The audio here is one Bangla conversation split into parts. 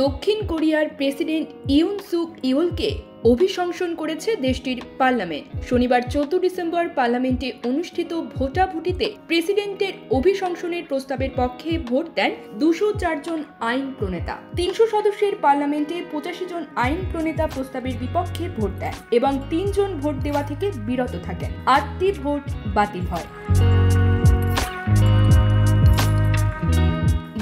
দক্ষিণ কোরিয়ার প্রেসিডেন্ট ইউন সুক ইউলকে অভিশংসন করেছে দেশটির পার্লামেন্ট। শনিবার 14 ডিসেম্বর পার্লামেন্টে অনুষ্ঠিত ভোটাভুটিতে প্রেসিডেন্টের অভিশংসনের প্রস্তাবের পক্ষে ভোট দেন 204 জন আইন প্রণেতা। 300 সদস্যের পার্লামেন্টে 85 জন আইন প্রণেতা প্রস্তাবের বিপক্ষে ভোট দেন এবং 3 জন ভোট দেওয়া থেকে বিরত থাকেন। 8টি ভোট বাতিল হয়।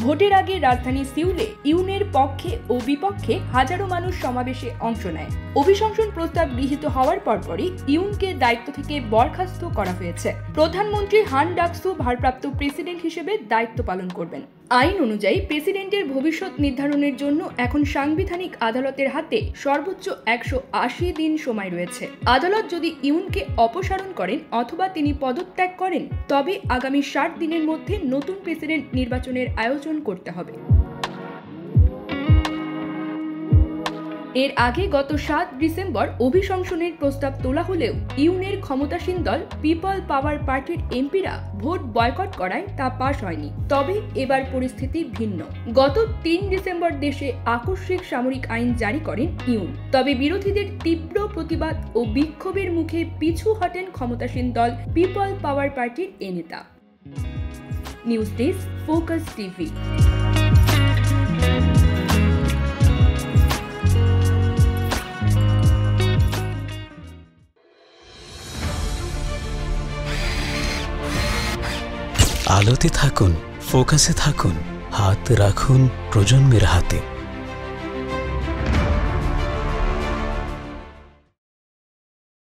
ভোটের আগে রাজধানী সিউলে ইউনের পক্ষে ও বিপক্ষে হাজারো মানুষ সমাবেশে অংশ নেয়। অভিশংসন প্রস্তাব গৃহীত হওয়ার পরপরই ইউনকে দায়িত্ব থেকে বরখাস্ত করা হয়েছে। প্রধানমন্ত্রী হান ডাকসু ভারপ্রাপ্ত প্রেসিডেন্ট হিসেবে দায়িত্ব পালন করবেন। আইন অনুযায়ী প্রেসিডেন্টের ভবিষ্যৎ নির্ধারণের জন্য এখন সাংবিধানিক আদালতের হাতে সর্বোচ্চ 180 দিন সময় রয়েছে। আদালত যদি ইউনকে অপসারণ করেন অথবা তিনি পদত্যাগ করেন তবে আগামী 60 দিনের মধ্যে নতুন প্রেসিডেন্ট নির্বাচনের আয়োজন করতে হবে। এর আগে গত 7 ডিসেম্বর অভিশংসনের প্রস্তাব তোলা হলেও ইউনের ক্ষমতাসীন দল পিপল পাওয়ার পার্টির এমপিরা ভোট বয়কট করায় তা পাশ হয়নি। তবে এবার পরিস্থিতি ভিন্ন। গত 3 ডিসেম্বর দেশে আকস্মিক সামরিক আইন জারি করেন ইউন। তবে বিরোধীদের তীব্র প্রতিবাদ ও বিক্ষোভের মুখে পিছু হটেন ক্ষমতাসীন দল পিপল পাওয়ার পার্টির এ নেতা। News desk, focus TV. আলোতে থাকুন, ফোকাসে থাকুন, হাত রাখুন প্রজন্মের হাতে।